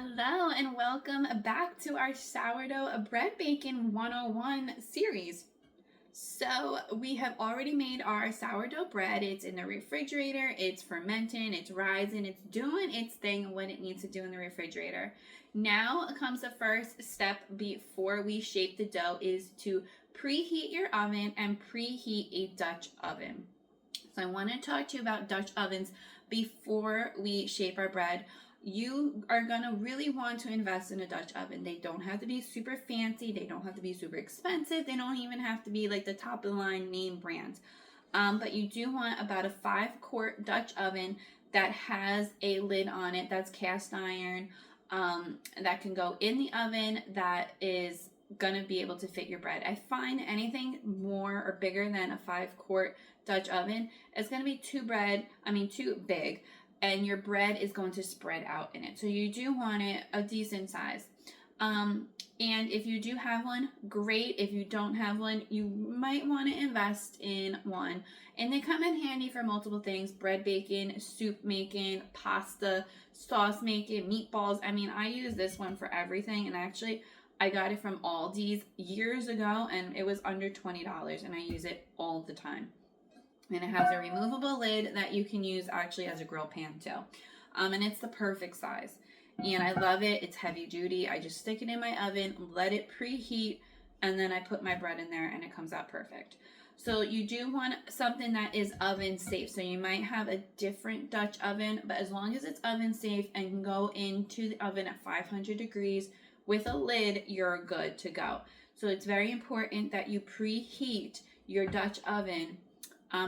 Hello and welcome back to our sourdough bread baking 101 series. So we have already made our sourdough bread. It's in the refrigerator, it's fermenting, it's rising, it's doing its thing when it needs to do in the refrigerator. Now comes the first step before we shape the dough is to preheat your oven and preheat a Dutch oven. So I want to talk to you about Dutch ovens before we shape our bread. You are going to really want to invest in a Dutch oven. They don't have to be super fancy. They don't have to be super expensive. They don't even have to be like the top of the line name brands. But you do want about a 5-quart Dutch oven that has a lid on it that's cast iron, that can go in the oven, that is going to be able to fit your bread. I find anything more or bigger than a 5-quart Dutch oven is going to be too big, and your bread is going to spread out in it. So you do want it a decent size. And if you do have one, great. If you don't have one, you might want to invest in one. And they come in handy for multiple things: bread baking, soup making, pasta, sauce making, meatballs. I mean, I use this one for everything. And actually, I got it from Aldi's years ago, and it was under $20, and I use it all the time. And it has a removable lid that you can use actually as a grill pan too. And it's the perfect size. And I love it. It's heavy duty. I just stick it in my oven, let it preheat, and then I put my bread in there and it comes out perfect. So you do want something that is oven safe. So you might have a different Dutch oven, but as long as it's oven safe and can go into the oven at 500 degrees with a lid, you're good to go. So it's very important that you preheat your Dutch oven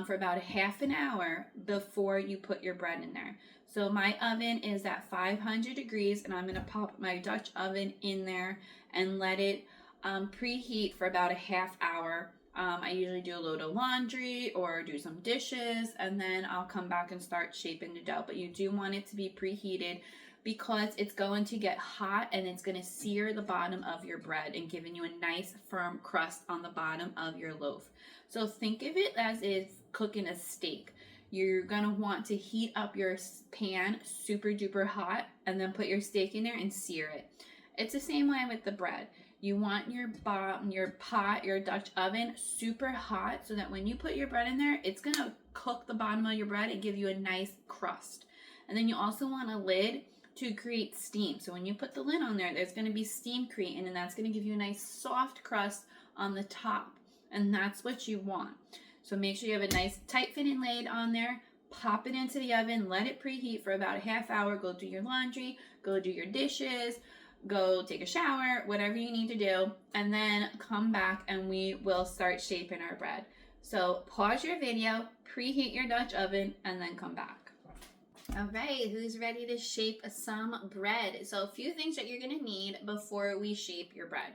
for about a half an hour before you put your bread in there. So my oven is at 500 degrees, and I'm going to pop my Dutch oven in there and let it preheat for about a half hour. I usually do a load of laundry or do some dishes, and then I'll come back and start shaping the dough. But you do want it to be preheated because it's going to get hot and it's going to sear the bottom of your bread and giving you a nice firm crust on the bottom of your loaf. So think of it as if cooking a steak. You're going to want to heat up your pan super duper hot and then put your steak in there and sear it. It's the same way with the bread. You want your pot, your Dutch oven super hot so that when you put your bread in there, it's going to cook the bottom of your bread and give you a nice crust. And then you also want a lid to create steam. So when you put the lid on there, there's going to be steam creating, and that's going to give you a nice soft crust on the top. And that's what you want. So make sure you have a nice tight fitting lid on there. Pop it into the oven, let it preheat for about a half hour. Go do your laundry, go do your dishes, go take a shower, whatever you need to do, and then come back and we will start shaping our bread. So pause your video, preheat your Dutch oven, and then come back. All right, who's ready to shape some bread? So a few things that you're going to need before we shape your bread.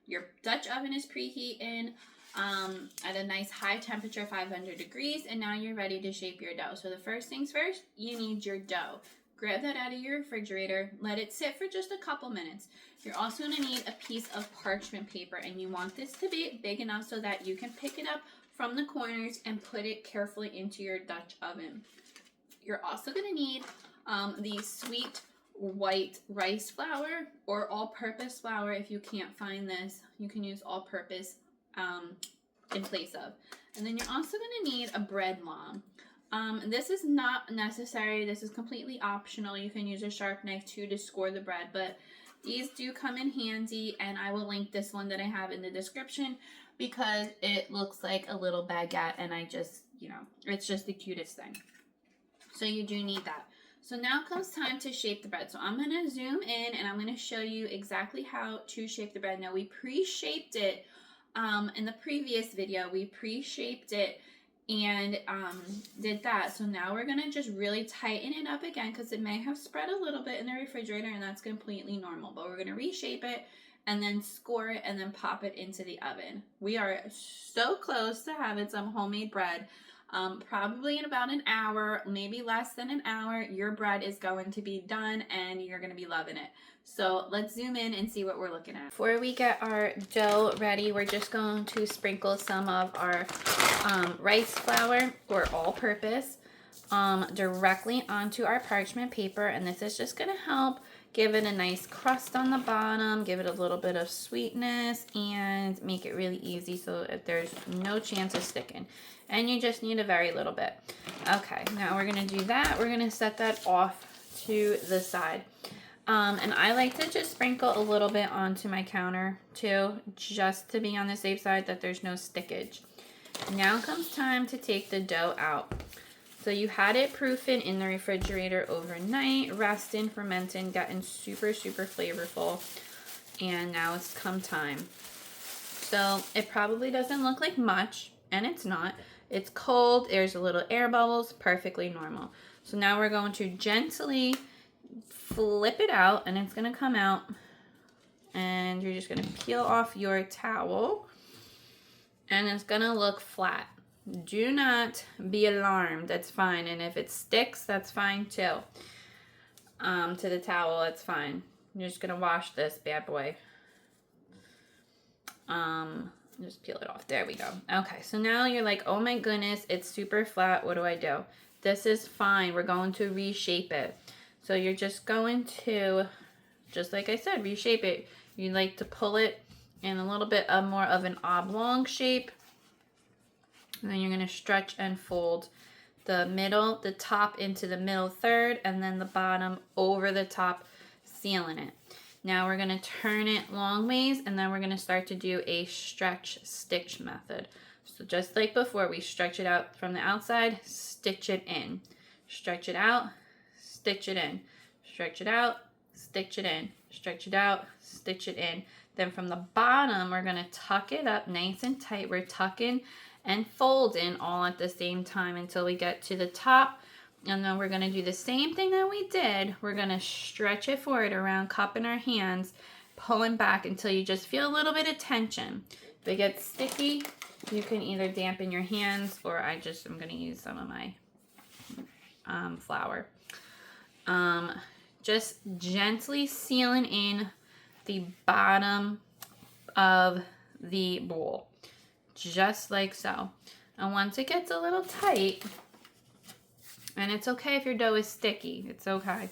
Your Dutch oven is preheating at a nice high temperature, 500 degrees, and now you're ready to shape your dough. So the first things first, you need your dough. Grab that out of your refrigerator, let it sit for just a couple minutes. You're also going to need a piece of parchment paper, and you want this to be big enough so that you can pick it up from the corners and put it carefully into your Dutch oven. You're also going to need the sweet white rice flour or all-purpose flour. If you can't find this, you can use all-purpose in place of. And then you're also going to need a bread long. This is not necessary. This is completely optional. You can use a sharp knife too to score the bread, but these do come in handy, and I will link this one that I have in the description because it looks like a little baguette, and I just, it's just the cutest thing. So you do need that. So now comes time to shape the bread. So I'm going to zoom in and I'm going to show you exactly how to shape the bread. Now we pre-shaped it in the previous video. We pre-shaped it and did that. So now we're going to just really tighten it up again because it may have spread a little bit in the refrigerator, and that's completely normal. But we're going to reshape it and then score it and then pop it into the oven. We are so close to having some homemade bread. Probably in about an hour, maybe less than an hour, your bread is going to be done and you're going to be loving it. So let's zoom in and see what we're looking at. Before we get our dough ready, we're just going to sprinkle some of our rice flour or all-purpose directly onto our parchment paper, and this is just going to help give it a nice crust on the bottom, give it a little bit of sweetness, and make it really easy so that there's no chance of sticking. And you just need a very little bit. Okay, now we're gonna do that. We're gonna set that off to the side. And I like to just sprinkle a little bit onto my counter too, just to be on the safe side that there's no stickage. Now comes time to take the dough out. So you had it proofing in the refrigerator overnight, resting, fermenting, getting super, super flavorful. And now it's come time. So it probably doesn't look like much, and it's not. It's cold, there's a little air bubbles, perfectly normal. So now we're going to gently flip it out, and it's gonna come out. And you're just gonna peel off your towel, and it's gonna look flat. Do not be alarmed, that's fine. And if it sticks, that's fine too. To the towel, that's fine. You're just gonna wash this bad boy. Just peel it off. There we go. Okay, so now you're like, oh my goodness, it's super flat. What do I do? This is fine. We're going to reshape it. So you're just going to, just like I said, reshape it. You like to pull it in a little bit of more of an oblong shape. And then you're going to stretch and fold the middle, the top into the middle third, and then the bottom over the top, sealing it. Now we're going to turn it long ways, and then we're going to start to do a stretch stitch method. So just like before, we stretch it out from the outside, stitch it in. Stretch it out, stitch it in. Stretch it out, stitch it in. Stretch it out, stitch it in. Then from the bottom, we're going to tuck it up nice and tight. We're tucking and folding all at the same time until we get to the top. And then we're going to do the same thing that we did. We're going to stretch it forward around, cupping our hands, pulling back until you just feel a little bit of tension. If it gets sticky, you can either dampen your hands, or I'm going to use some of my flour. Just gently sealing in the bottom of the bowl. Just like so. And once it gets a little tight, and it's okay if your dough is sticky, it's okay.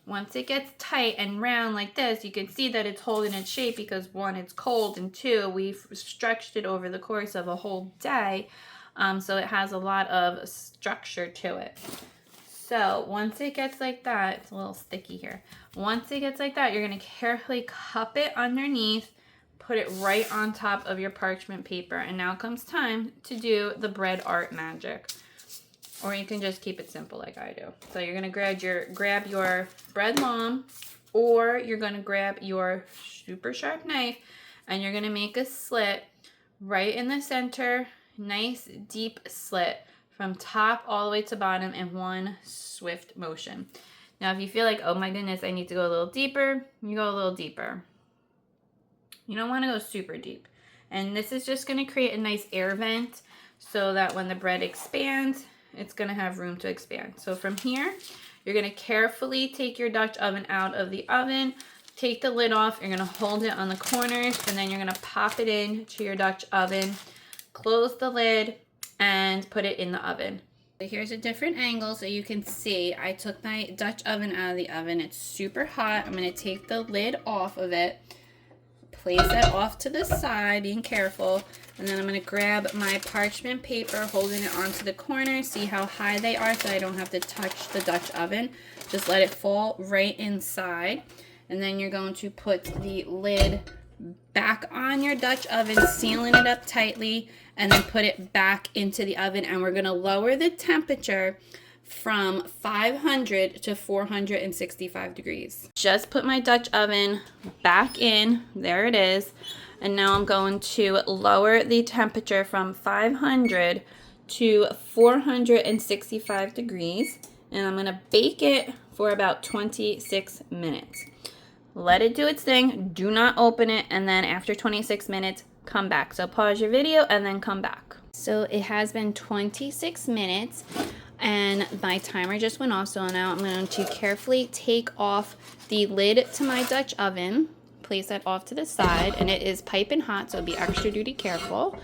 Once it gets tight and round like this, you can see that it's holding its shape because one, it's cold, and two, we've stretched it over the course of a whole day. So it has a lot of structure to it. So once it gets like that, it's a little sticky here. Once it gets like that, you're gonna carefully cup it underneath, put it right on top of your parchment paper. And now comes time to do the bread art magic. Or you can just keep it simple like I do. So you're gonna grab your bread loam, or you're gonna grab your super sharp knife, and you're gonna make a slit right in the center, nice deep slit from top all the way to bottom in one swift motion. Now if you feel like, oh my goodness, I need to go a little deeper, you go a little deeper. You don't want to go super deep. And this is just going to create a nice air vent so that when the bread expands, it's going to have room to expand. So from here, you're going to carefully take your Dutch oven out of the oven, take the lid off, you're going to hold it on the corners, and then you're going to pop it in to your Dutch oven, close the lid, and put it in the oven. So here's a different angle so you can see. I took my Dutch oven out of the oven. It's super hot. I'm going to take the lid off of it. Place that off to the side, being careful, and then I'm going to grab my parchment paper, holding it onto the corner. See how high they are so I don't have to touch the Dutch oven. Just let it fall right inside, and then you're going to put the lid back on your Dutch oven, sealing it up tightly, and then put it back into the oven, and we're going to lower the temperature from 500 to 465 degrees. Just put my Dutch oven back in. There it is. And now I'm going to lower the temperature from 500 to 465 degrees. And I'm going to bake it for about 26 minutes. Let it do its thing. Do not open it. And then after 26 minutes, come back. So pause your video and then come back. So it has been 26 minutes. And my timer just went off, so now I'm going to carefully take off the lid to my Dutch oven, place that off to the side, and it is piping hot, so be extra duty careful.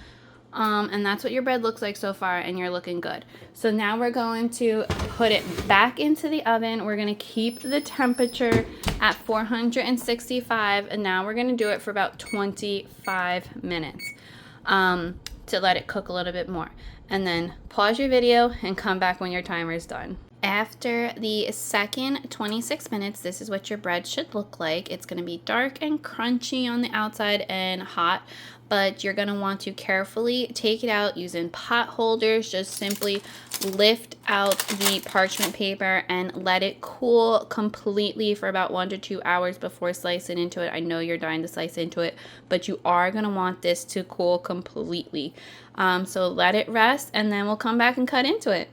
And that's what your bread looks like so far, and you're looking good. So now we're going to put it back into the oven. We're gonna keep the temperature at 465, and now we're gonna do it for about 25 minutes to let it cook a little bit more. And then pause your video and come back when your timer is done. After the second 26 minutes, this is what your bread should look like. It's gonna be dark and crunchy on the outside and hot, but you're gonna want to carefully take it out using pot holders. Just simply lift out the parchment paper and let it cool completely for about 1 to 2 hours before slicing into it. I know you're dying to slice into it, but you are gonna want this to cool completely. So let it rest, and then we'll come back and cut into it.